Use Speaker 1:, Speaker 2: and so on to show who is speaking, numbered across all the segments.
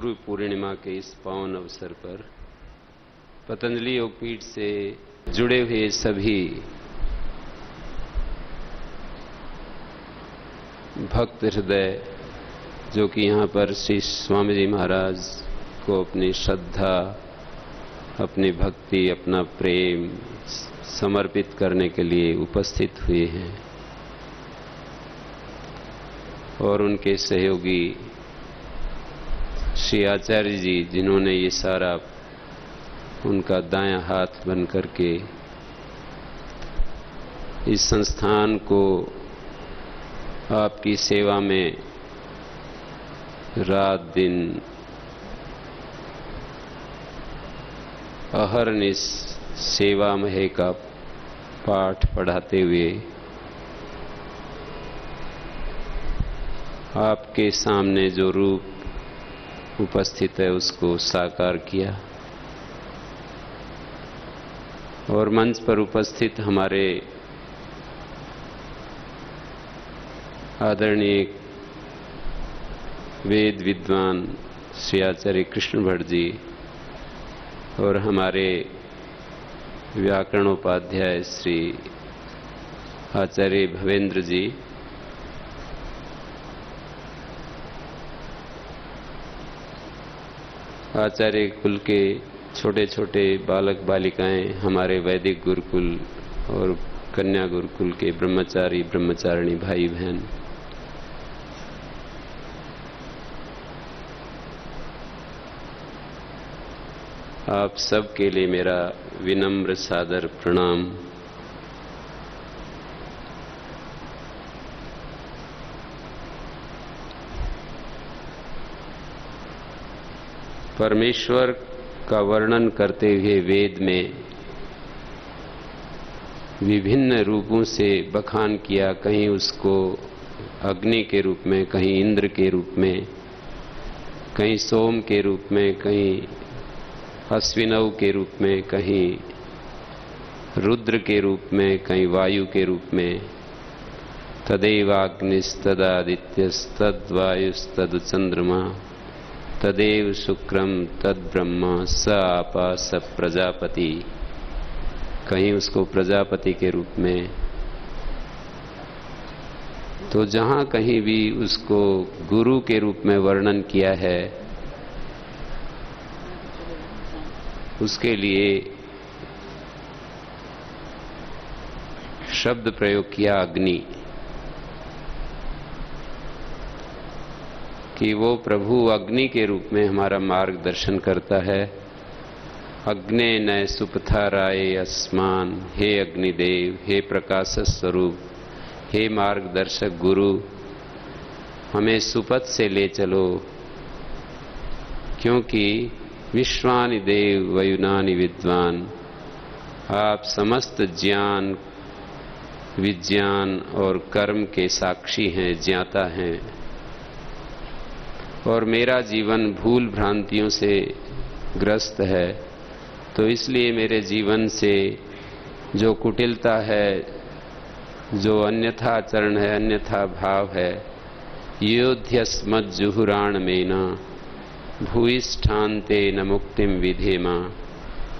Speaker 1: गुरु पूर्णिमा के इस पावन अवसर पर पतंजलि योगपीठ से जुड़े हुए सभी भक्त हृदय जो कि यहाँ पर श्री स्वामी जी महाराज को अपनी श्रद्धा, अपनी भक्ति, अपना प्रेम समर्पित करने के लिए उपस्थित हुए हैं, और उनके सहयोगी श्री आचार्य जी जिन्होंने ये सारा उनका दायां हाथ बन करके इस संस्थान को आपकी सेवा में रात दिन अहरनिश सेवा महे का पाठ पढ़ाते हुए आपके सामने जो रूप उपस्थित है उसको साकार किया, और मंच पर उपस्थित हमारे आदरणीय वेद विद्वान श्री आचार्य कृष्ण भट्ट जी और हमारे व्याकरणोपाध्याय श्री आचार्य भवेंद्र जी, आचार्य कुल के छोटे छोटे बालक बालिकाएं, हमारे वैदिक गुरुकुल और कन्या गुरुकुल के ब्रह्मचारी ब्रह्मचारिणी भाई बहन, आप सब के लिए मेरा विनम्र सादर प्रणाम। परमेश्वर का वर्णन करते हुए वेद में विभिन्न रूपों से बखान किया, कहीं उसको अग्नि के रूप में, कहीं इंद्र के रूप में, कहीं सोम के रूप में, कहीं अश्विनव के रूप में, कहीं रुद्र के रूप में, कहीं वायु के रूप में। तदैवाग्निस्तदादित्यस्तद्वायुस्तद चंद्रमा तदेव शुक्रम तद ब्रह्मा स आपा स प्रजापति, कहीं उसको प्रजापति के रूप में। तो जहां कहीं भी उसको गुरु के रूप में वर्णन किया है, उसके लिए शब्द प्रयोग किया अग्नि, कि वो प्रभु अग्नि के रूप में हमारा मार्गदर्शन करता है। अग्ने नय सुपथाराय अस्मान, हे अग्निदेव, हे प्रकाश स्वरूप, हे मार्गदर्शक गुरु, हमें सुपथ से ले चलो, क्योंकि विश्वानि देव वयुनानि विद्वान, आप समस्त ज्ञान, विज्ञान और कर्म के साक्षी हैं, ज्ञाता हैं, और मेरा जीवन भूल भ्रांतियों से ग्रस्त है, तो इसलिए मेरे जीवन से जो कुटिलता है, जो अन्यथा आचरण है, अन्यथा भाव है, योध्यस्मज्जुहुराण मेना भूयिष्ठान्ते न मुक्तिम विधेमा,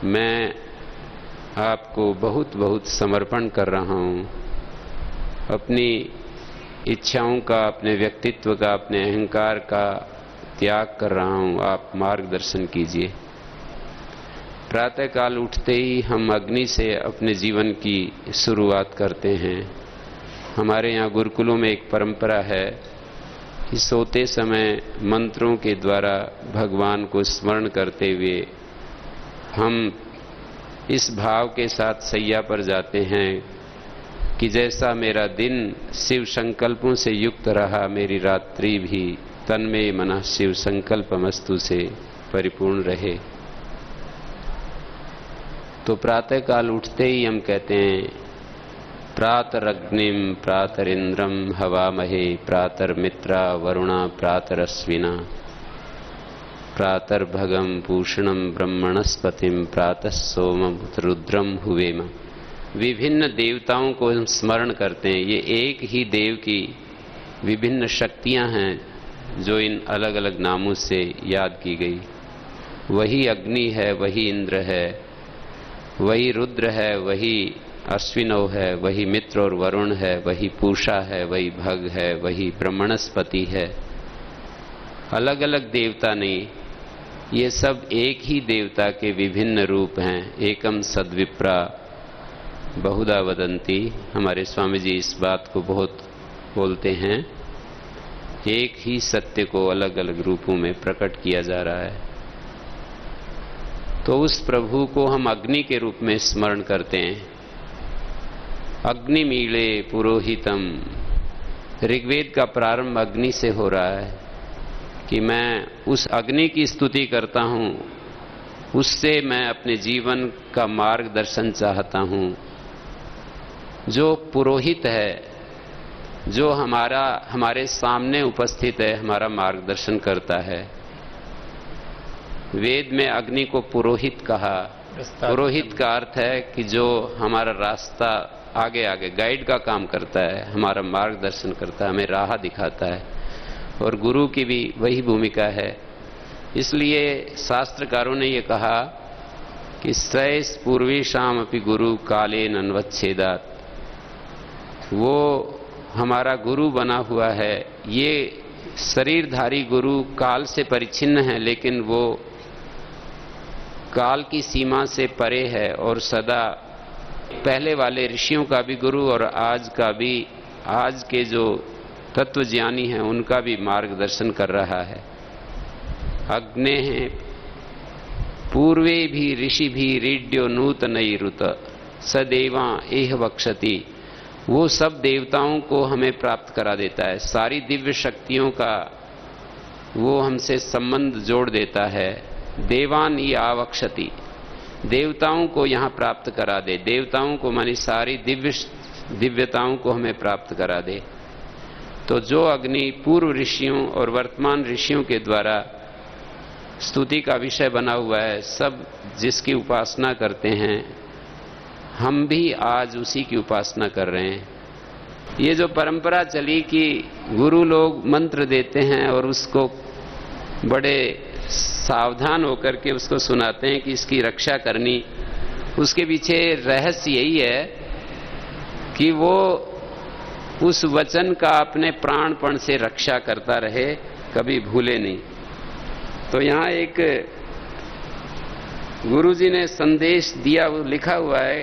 Speaker 1: मैं आपको बहुत बहुत समर्पण कर रहा हूँ, अपनी इच्छाओं का, अपने व्यक्तित्व का, अपने अहंकार का त्याग कर रहा हूँ, आप मार्गदर्शन कीजिए। प्रातःकाल उठते ही हम अग्नि से अपने जीवन की शुरुआत करते हैं। हमारे यहाँ गुरुकुलों में एक परंपरा है कि सोते समय मंत्रों के द्वारा भगवान को स्मरण करते हुए हम इस भाव के साथ सैया पर जाते हैं कि जैसा मेरा दिन शिव संकल्पों से युक्त रहा, मेरी रात्रि भी तन्मय मनः शिव संकल्पमस्तु से परिपूर्ण रहे। तो प्रातःकाल उठते ही हम कहते हैं, प्रातरग्निम प्रातरिंद्रम हवामहे, प्रातर्मित्रा वरुणा प्रातरश्विना, प्रातर्भगम पूषणम ब्रह्मणस्पतिम प्रातः सोमम रुद्रम हुवेम। विभिन्न देवताओं को हम स्मरण करते हैं। ये एक ही देव की विभिन्न शक्तियां हैं जो इन अलग अलग नामों से याद की गई। वही अग्नि है, वही इंद्र है, वही रुद्र है, वही अश्विनव है, वही मित्र और वरुण है, वही पूषा है, वही भग है, वही ब्रह्मणस्पति है। अलग अलग देवता नहीं, ये सब एक ही देवता के विभिन्न रूप हैं। एकम सद्विप्रा बहुधा वदंती। हमारे स्वामी जी इस बात को बहुत बोलते हैं। एक ही सत्य को अलग अलग रूपों में प्रकट किया जा रहा है। तो उस प्रभु को हम अग्नि के रूप में स्मरण करते हैं। अग्निमीले पुरोहितम। ऋग्वेद का प्रारंभ अग्नि से हो रहा है कि मैं उस अग्नि की स्तुति करता हूं, उससे मैं अपने जीवन का मार्गदर्शन चाहता हूं। जो पुरोहित है, जो हमारे सामने उपस्थित है, हमारा मार्गदर्शन करता है। वेद में अग्नि को पुरोहित कहा। पुरोहित का अर्थ है कि जो हमारा रास्ता आगे आगे गाइड का काम करता है, हमारा मार्गदर्शन करता है, हमें राह दिखाता है। और गुरु की भी वही भूमिका है। इसलिए शास्त्रकारों ने ये कहा कि सैस पूर्वेशाम अपि गुरु काले नन्वच्छेदात। वो हमारा गुरु बना हुआ है। ये शरीरधारी गुरु काल से परिच्छिन्न है, लेकिन वो काल की सीमा से परे है और सदा पहले वाले ऋषियों का भी गुरु और आज का भी, आज के जो तत्वज्ञानी हैं उनका भी मार्गदर्शन कर रहा है। अग्ने हैं पूर्वे भी ऋषि भी रीड्यो नूतनैरुत सदेवा एह वक्षति। वो सब देवताओं को हमें प्राप्त करा देता है। सारी दिव्य शक्तियों का वो हमसे संबंध जोड़ देता है। देवान ये आवक्षति। देवताओं को यहाँ प्राप्त करा दे। देवताओं को मानी सारी दिव्यताओं को हमें प्राप्त करा दे। तो जो अग्नि पूर्व ऋषियों और वर्तमान ऋषियों के द्वारा स्तुति का विषय बना हुआ है, सब जिसकी उपासना करते हैं, हम भी आज उसी की उपासना कर रहे हैं। ये जो परंपरा चली कि गुरु लोग मंत्र देते हैं और उसको बड़े सावधान होकर के उसको सुनाते हैं कि इसकी रक्षा करनी, उसके पीछे रहस्य यही है कि वो उस वचन का अपने प्राणपण से रक्षा करता रहे, कभी भूले नहीं। तो यहाँ एक गुरुजी ने संदेश दिया, वो लिखा हुआ है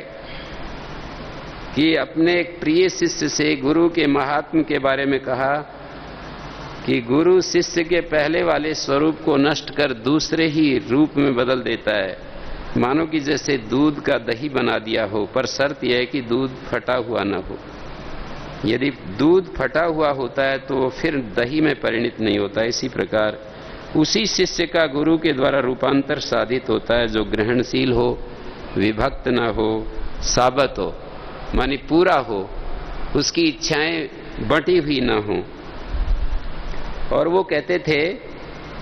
Speaker 1: कि अपने एक प्रिय शिष्य से गुरु के महात्म्य के बारे में कहा कि गुरु शिष्य के पहले वाले स्वरूप को नष्ट कर दूसरे ही रूप में बदल देता है। मानो कि जैसे दूध का दही बना दिया हो, पर शर्त यह है कि दूध फटा हुआ न हो। यदि दूध फटा हुआ होता है तो फिर दही में परिणित नहीं होता। इसी प्रकार उसी शिष्य का गुरु के द्वारा रूपांतर साधित होता है, जो ग्रहणशील हो, विभक्त न हो, साबत हो, मानी पूरा हो, उसकी इच्छाएं बटी हुई न हो। और वो कहते थे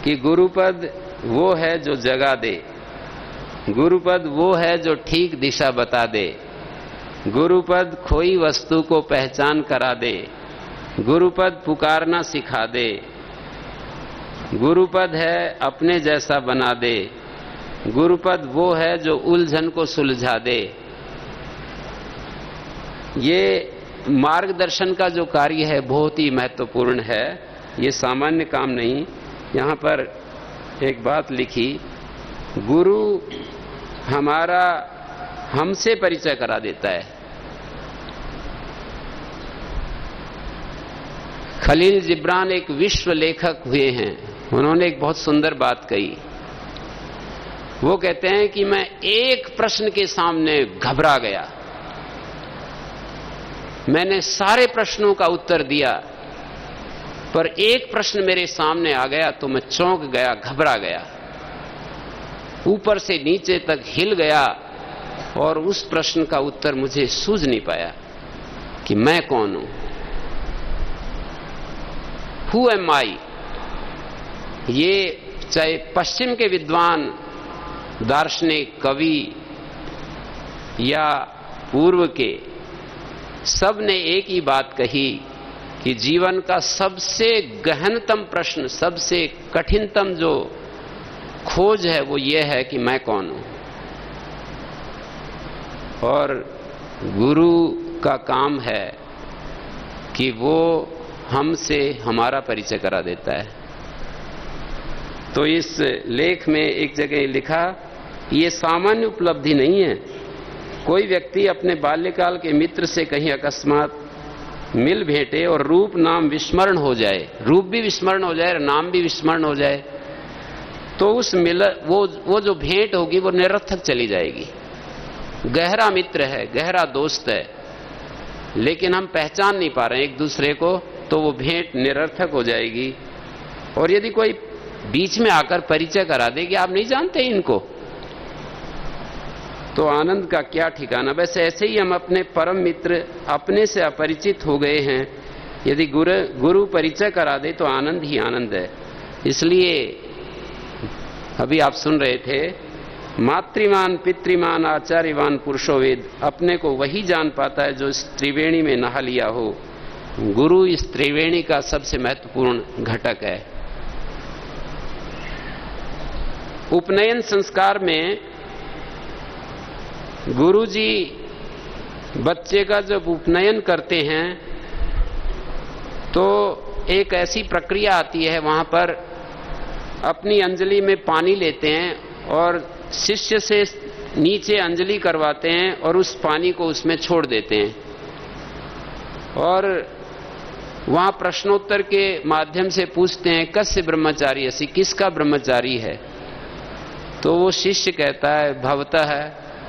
Speaker 1: कि गुरुपद वो है जो जगा दे, गुरुपद वो है जो ठीक दिशा बता दे, गुरुपद खोई वस्तु को पहचान करा दे, गुरुपद पुकारना सिखा दे, गुरुपद है अपने जैसा बना दे, गुरुपद वो है जो उलझन को सुलझा दे। ये मार्गदर्शन का जो कार्य है बहुत ही महत्वपूर्ण है, ये सामान्य काम नहीं। यहाँ पर एक बात लिखी, गुरु हमारा हमसे परिचय करा देता है। खलील जिब्रान एक विश्व लेखक हुए हैं, उन्होंने एक बहुत सुंदर बात कही। वो कहते हैं कि मैं एक प्रश्न के सामने घबरा गया, मैंने सारे प्रश्नों का उत्तर दिया, पर एक प्रश्न मेरे सामने आ गया तो मैं चौंक गया, घबरा गया, ऊपर से नीचे तक हिल गया और उस प्रश्न का उत्तर मुझे सूझ नहीं पाया कि मैं कौन हूं, हु एम आई। ये चाहे पश्चिम के विद्वान, दार्शनिक, कवि या पूर्व के, सब ने एक ही बात कही कि जीवन का सबसे गहनतम प्रश्न, सबसे कठिनतम जो खोज है वो ये है कि मैं कौन हूं। और गुरु का काम है कि वो हमसे हमारा परिचय करा देता है। तो इस लेख में एक जगह लिखा, ये सामान्य उपलब्धि नहीं है। कोई व्यक्ति अपने बाल्यकाल के मित्र से कहीं अकस्मात मिल भेंटे और रूप नाम विस्मरण हो जाए, रूप भी विस्मरण हो जाए, नाम भी विस्मरण हो जाए, तो उस वो जो भेंट होगी वो निरर्थक चली जाएगी। गहरा मित्र है, गहरा दोस्त है, लेकिन हम पहचान नहीं पा रहे हैं एक दूसरे को, तो वो भेंट निरर्थक हो जाएगी। और यदि कोई बीच में आकर परिचय करा दे कि आप नहीं जानते इनको, तो आनंद का क्या ठिकाना। वैसे ऐसे ही हम अपने परम मित्र अपने से अपरिचित हो गए हैं, यदि गुरु परिचय करा दे तो आनंद ही आनंद है। इसलिए अभी आप सुन रहे थे, मातृमान पितृमान आचार्यवान पुरुषो वेद, अपने को वही जान पाता है जो इस त्रिवेणी में नहा लिया हो। गुरु इस त्रिवेणी का सबसे महत्वपूर्ण घटक है। उपनयन संस्कार में गुरुजी बच्चे का जब उपनयन करते हैं तो एक ऐसी प्रक्रिया आती है, वहां पर अपनी अंजलि में पानी लेते हैं और शिष्य से नीचे अंजलि करवाते हैं और उस पानी को उसमें छोड़ देते हैं। और वहां प्रश्नोत्तर के माध्यम से पूछते हैं, कस्य ब्रह्मचारी असी, किसका ब्रह्मचारी है। तो वो शिष्य कहता है, भवतः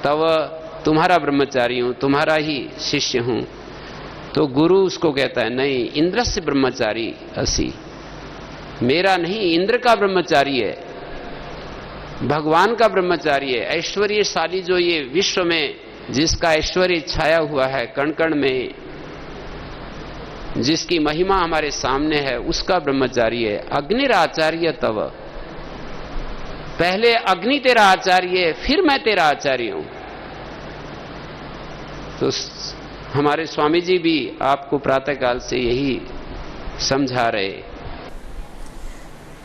Speaker 1: तव, तुम्हारा ब्रह्मचारी हूं, तुम्हारा ही शिष्य हूं। तो गुरु उसको कहता है, नहीं, इंद्रस्य ब्रह्मचारी असी, मेरा नहीं, इंद्र का ब्रह्मचारी है, भगवान का ब्रह्मचारी है। ऐश्वर्यशाली जो ये विश्व में जिसका ऐश्वर्य छाया हुआ है, कण कण में जिसकी महिमा हमारे सामने है, उसका ब्रह्मचारी है। अग्निराचार्य तव, पहले अग्नि तेरा आचार्य है, फिर मैं तेरा आचार्य हूं। तो हमारे स्वामी जी भी आपको प्रातःकाल से यही समझा रहे।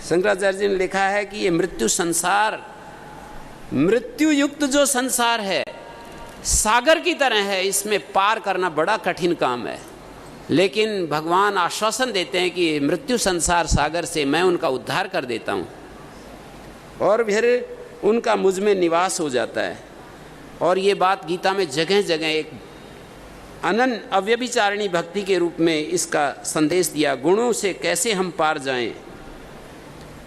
Speaker 1: शंकराचार्य जी ने लिखा है कि ये मृत्यु संसार, मृत्यु युक्त जो संसार है, सागर की तरह है, इसमें पार करना बड़ा कठिन काम है। लेकिन भगवान आश्वासन देते हैं कि मृत्यु संसार सागर से मैं उनका उद्धार कर देता हूं और फिर उनका मुझ में निवास हो जाता है। और ये बात गीता में जगह जगह एक अनन्य अव्यभिचारिणी भक्ति के रूप में इसका संदेश दिया। गुणों से कैसे हम पार जाएं,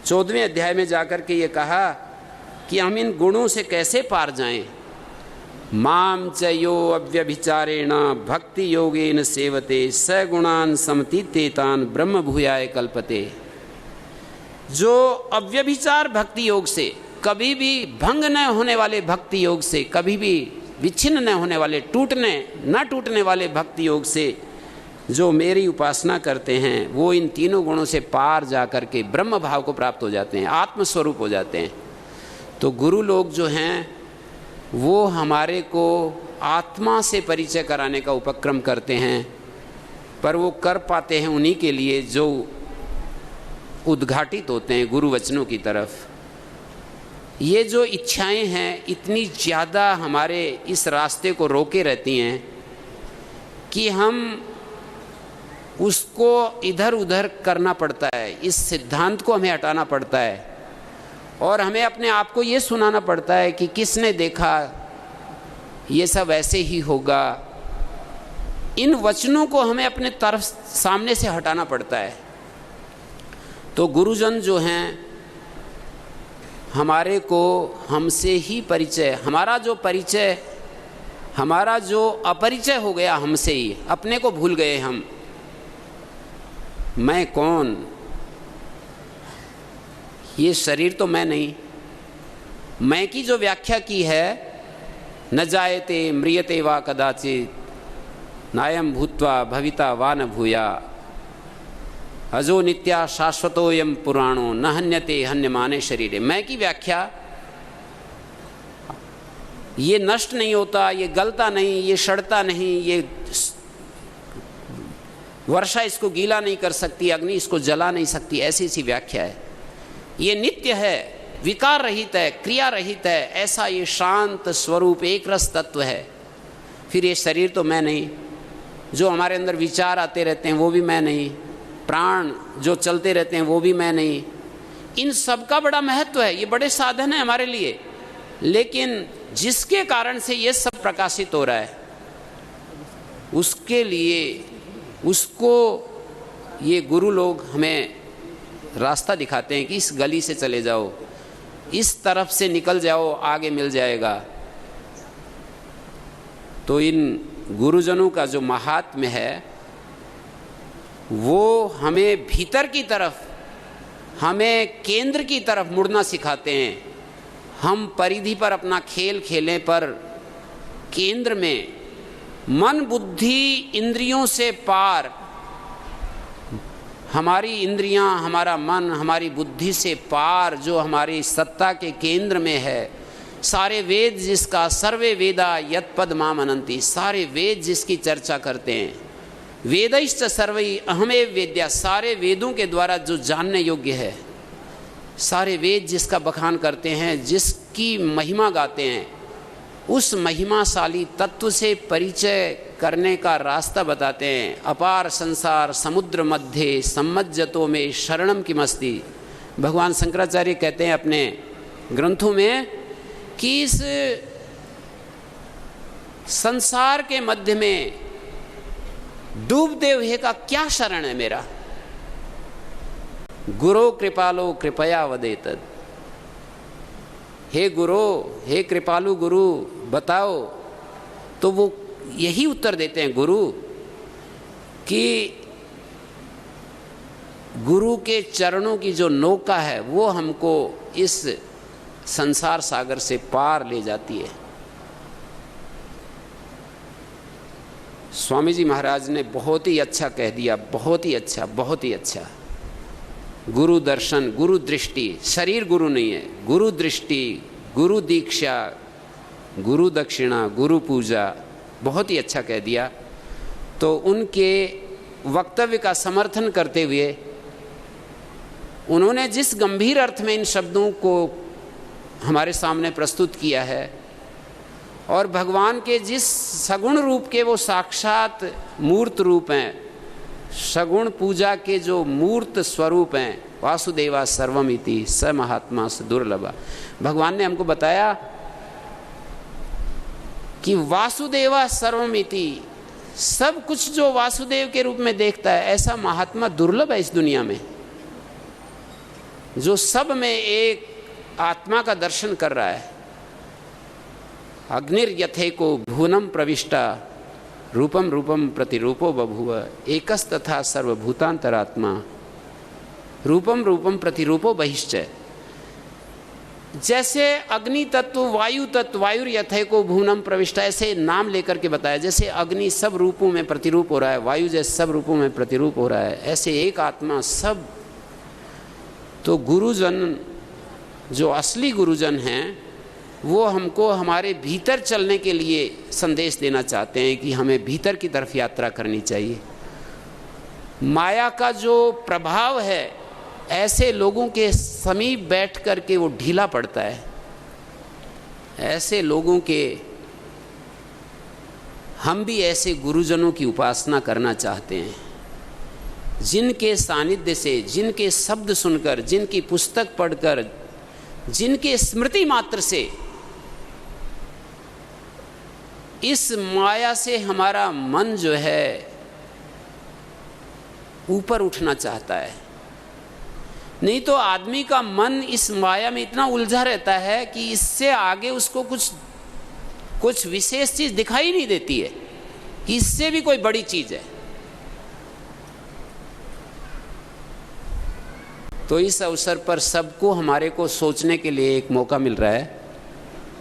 Speaker 1: 14वें अध्याय में जाकर के ये कहा कि हम इन गुणों से कैसे पार जाएं। माम च यो अव्यभिचारेण भक्ति योगेन सेवते स गुणान समतीतेतान ब्रह्म भूयाय कल्पते। जो अव्यभिचार भक्ति योग से, कभी भी भंग न होने वाले भक्ति योग से, कभी भी विच्छिन्न न होने वाले, न टूटने वाले भक्ति योग से जो मेरी उपासना करते हैं, वो इन तीनों गुणों से पार जाकर के ब्रह्म भाव को प्राप्त हो जाते हैं, आत्मस्वरूप हो जाते हैं। तो गुरु लोग जो हैं वो हमारे को आत्मा से परिचय कराने का उपक्रम करते हैं, पर वो कर पाते हैं उन्हीं के लिए जो उद्घाटित होते हैं गुरु वचनों की तरफ। ये जो इच्छाएं हैं इतनी ज़्यादा हमारे इस रास्ते को रोके रहती हैं कि हम उसको इधर उधर करना पड़ता है, इस सिद्धांत को हमें हटाना पड़ता है और हमें अपने आप को ये सुनाना पड़ता है कि किसने देखा, ये सब ऐसे ही होगा। इन वचनों को हमें अपने तरफ सामने से हटाना पड़ता है। तो गुरुजन जो हैं हमारे को हमसे ही परिचय, हमारा जो अपरिचय हो गया हमसे ही, अपने को भूल गए हम, मैं कौन, ये शरीर तो मैं नहीं। मैं की जो व्याख्या की है, न जायते म्रियते वा कदाचित नायम भूत्वा भविता वा न भूया अजो नित्या शाश्वतोयम पुराणो न हन्यते हन्यमाने शरीरे। मैं की व्याख्या, ये नष्ट नहीं होता, ये गलता नहीं, ये सड़ता नहीं, ये
Speaker 2: वर्षा इसको गीला नहीं कर सकती, अग्नि इसको जला नहीं सकती, ऐसी सी व्याख्या है। ये नित्य है, विकार रहित है, क्रिया रहित है, ऐसा ये शांत स्वरूप एक रस तत्व है। फिर ये शरीर तो मैं नहीं, जो हमारे अंदर विचार आते रहते हैं वो भी मैं नहीं, प्राण जो चलते रहते हैं वो भी मैं नहीं। इन सब का बड़ा महत्व है, ये बड़े साधन है हमारे लिए, लेकिन जिसके कारण से ये सब प्रकाशित हो रहा है उसके लिए, उसको ये गुरु लोग हमें रास्ता दिखाते हैं कि इस गली से चले जाओ, इस तरफ से निकल जाओ, आगे मिल जाएगा। तो इन गुरुजनों का जो महात्म्य है वो हमें भीतर की तरफ, हमें केंद्र की तरफ मुड़ना सिखाते हैं। हम परिधि पर अपना खेल खेलें, पर केंद्र में मन बुद्धि इंद्रियों से पार, हमारी इंद्रियां, हमारा मन, हमारी बुद्धि से पार जो हमारी सत्ता के केंद्र में है, सारे वेद जिसका, सर्वे वेदा यत्पद माम अनंति, सारे वेद जिसकी चर्चा करते हैं, वेदैश्च सर्वै अहमेव वेद्या, सारे वेदों के द्वारा जो जानने योग्य है, सारे वेद जिसका बखान करते हैं, जिसकी महिमा गाते हैं, उस महिमाशाली तत्व से परिचय करने का रास्ता बताते हैं। अपार संसार समुद्र मध्य सम्मज्जतो में शरणम किमस्ति। भगवान शंकराचार्य कहते हैं अपने ग्रंथों में कि इस संसार के मध्य में डूबते हुए का क्या शरण है मेरा। गुरो कृपालो कृपया वदेतद, हे गुरु, हे कृपालु गुरु बताओ। तो वो यही उत्तर देते हैं गुरु कि गुरु के चरणों की जो नौका है वो हमको इस संसार सागर से पार ले जाती है। स्वामी जी महाराज ने बहुत ही अच्छा कह दिया, बहुत ही अच्छा, बहुत ही अच्छा। गुरु दर्शन, गुरु दृष्टि, शरीर गुरु नहीं है, गुरु दृष्टि, गुरु दीक्षा, गुरु दक्षिणा, गुरु पूजा, बहुत ही अच्छा कह दिया। तो उनके वक्तव्य का समर्थन करते हुए उन्होंने जिस गंभीर अर्थ में इन शब्दों को हमारे सामने प्रस्तुत किया है और भगवान के जिस सगुण रूप के वो साक्षात मूर्त रूप हैं, सगुण पूजा के जो मूर्त स्वरूप हैं, वासुदेवा सर्वमिति स महात्मा स दुर्लभा, भगवान ने हमको बताया कि वासुदेवा सर्वमिति, सब कुछ जो वासुदेव के रूप में देखता है ऐसा महात्मा दुर्लभ है इस दुनिया में, जो सब में एक आत्मा का दर्शन कर रहा है। अग्निर्यथेको भुवनम प्रविष्टा रूपम रूपम प्रतिरूपो बभूव एकस्तथा सर्वभूतांतरात्मा रूपम रूपम प्रतिरूपो बहिश्च। जैसे अग्नि तत्व, वायु तत्व, वायुर्यथेको भुवनम प्रविष्टा, ऐसे नाम लेकर के बताया। जैसे अग्नि सब रूपों में प्रतिरूप हो रहा है, वायु जैसे सब रूपों में प्रतिरूप हो रहा है, ऐसे एक आत्मा सब। तो गुरुजन, जो असली गुरुजन हैं, वो हमको हमारे भीतर चलने के लिए संदेश देना चाहते हैं कि हमें भीतर की तरफ यात्रा करनी चाहिए। माया का जो प्रभाव है ऐसे लोगों के समीप बैठ कर के वो ढीला पड़ता है। ऐसे लोगों के, हम भी ऐसे गुरुजनों की उपासना करना चाहते हैं, जिनके सानिध्य से, जिनके शब्द सुनकर, जिनकी पुस्तक पढ़कर, जिनके स्मृति मात्र से इस माया से हमारा मन जो है ऊपर उठना चाहता है। नहीं तो आदमी का मन इस माया में इतना उलझा रहता है कि इससे आगे उसको कुछ विशेष चीज दिखाई नहीं देती है कि इससे भी कोई बड़ी चीज है। तो इस अवसर पर सबको, हमारे को सोचने के लिए एक मौका मिल रहा है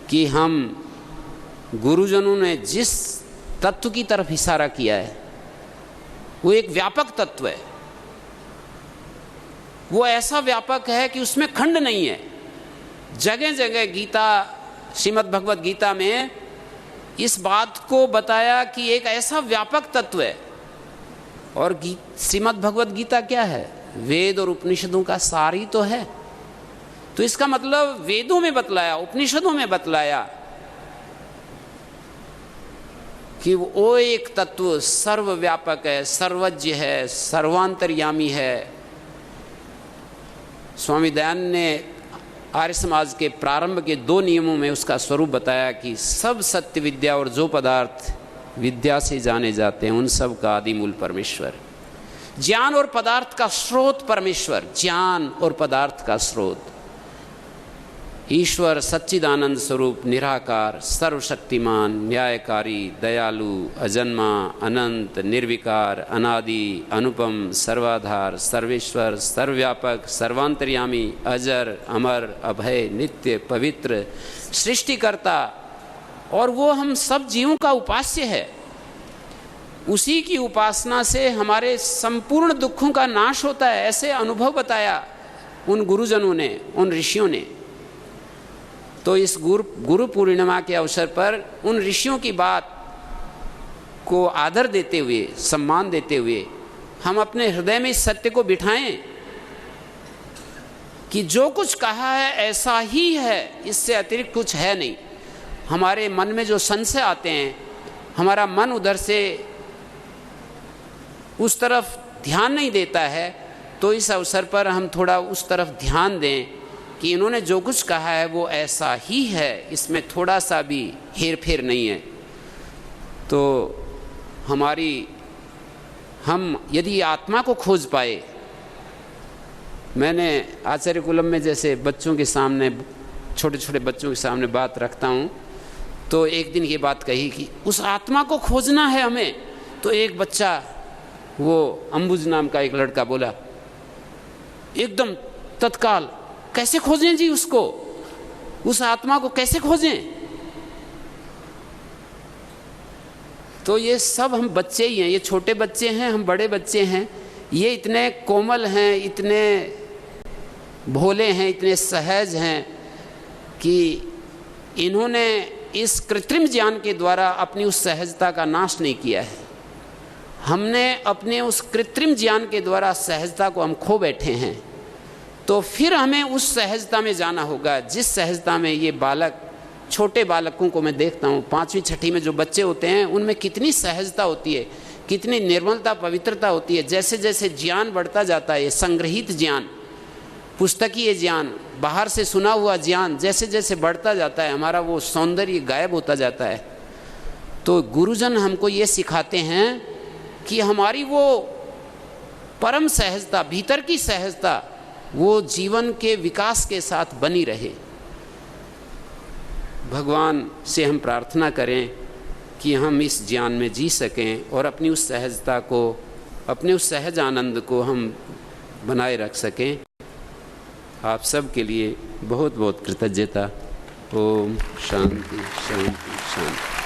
Speaker 2: कि हम गुरुजनों ने जिस तत्व की तरफ इशारा किया है वो एक व्यापक तत्व है। वो ऐसा व्यापक है कि उसमें खंड नहीं है। जगह जगह गीता, श्रीमद् भगवत गीता में इस बात को बताया कि एक ऐसा व्यापक तत्व है और श्रीमद् भगवद गीता क्या है? वेद और उपनिषदों का सार ही तो है। तो इसका मतलब वेदों में बतलाया, उपनिषदों में बतलाया कि वो एक तत्व सर्वव्यापक है, सर्वज्ञ है, सर्वांतर्यामी है। स्वामी दयानंद ने आर्य समाज के प्रारंभ के 2 नियमों में उसका स्वरूप बताया कि सब सत्य विद्या और जो पदार्थ विद्या से जाने जाते हैं उन सब का आदि मूल परमेश्वर। ज्ञान और पदार्थ का स्रोत परमेश्वर, ज्ञान और पदार्थ का स्रोत ईश्वर सच्चिदानंद स्वरूप, निराकार, सर्वशक्तिमान, न्यायकारी, दयालु, अजन्मा, अनंत, निर्विकार, अनादि, अनुपम, सर्वाधार, सर्वेश्वर, सर्वव्यापक, सर्वांतर्यामी, अजर, अमर, अभय, नित्य, पवित्र, सृष्टिकर्ता। और वो हम सब जीवों का उपास्य है। उसी की उपासना से हमारे संपूर्ण दुखों का नाश होता है, ऐसे अनुभव बताया उन गुरुजनों ने, उन ऋषियों ने। तो इस गुरु पूर्णिमा के अवसर पर उन ऋषियों की बात को आदर देते हुए, सम्मान देते हुए हम अपने हृदय में इस सत्य को बिठाएं कि जो कुछ कहा है ऐसा ही है, इससे अतिरिक्त कुछ है नहीं। हमारे मन में जो संशय आते हैं, हमारा मन उधर से उस तरफ ध्यान नहीं देता है, तो इस अवसर पर हम थोड़ा उस तरफ ध्यान दें कि इन्होंने जो कुछ कहा है वो ऐसा ही है, इसमें थोड़ा सा भी हेर फेर नहीं है। तो हम यदि आत्मा को खोज पाए, मैंने आचार्य कुलम में जैसे बच्चों के सामने, छोटे छोटे बच्चों के सामने बात रखता हूँ, तो एक दिन ये बात कही कि उस आत्मा को खोजना है हमें। तो एक बच्चा, वो अंबुज नाम का एक लड़का, बोला एकदम तत्काल, कैसे खोजें जी उसको, उस आत्मा को कैसे खोजें? तो ये सब हम बच्चे ही हैं, ये छोटे बच्चे हैं, हम बड़े बच्चे हैं। ये इतने कोमल हैं, इतने भोले हैं, इतने सहज हैं कि इन्होंने इस कृत्रिम ज्ञान के द्वारा अपनी उस सहजता का नाश नहीं किया है। हमने अपने उस कृत्रिम ज्ञान के द्वारा सहजता को हम खो बैठे हैं। तो फिर हमें उस सहजता में जाना होगा जिस सहजता में ये बालक, छोटे बालकों को मैं देखता हूँ, 5वीं 6ठी में जो बच्चे होते हैं, उनमें कितनी सहजता होती है, कितनी निर्मलता, पवित्रता होती है। जैसे जैसे ज्ञान बढ़ता जाता है, ये संग्रहित ज्ञान, पुस्तकीय ज्ञान, बाहर से सुना हुआ ज्ञान जैसे जैसे बढ़ता जाता है, हमारा वो सौंदर्य गायब होता जाता है। तो गुरुजन हमको ये सिखाते हैं कि हमारी वो परम सहजता, भीतर की सहजता, वो जीवन के विकास के साथ बनी रहे। भगवान से हम प्रार्थना करें कि हम इस ज्ञान में जी सकें और अपनी उस सहजता को, अपने उस सहज आनंद को हम बनाए रख सकें। आप सब के लिए बहुत बहुत कृतज्ञता। ओम शांति शांति शांति।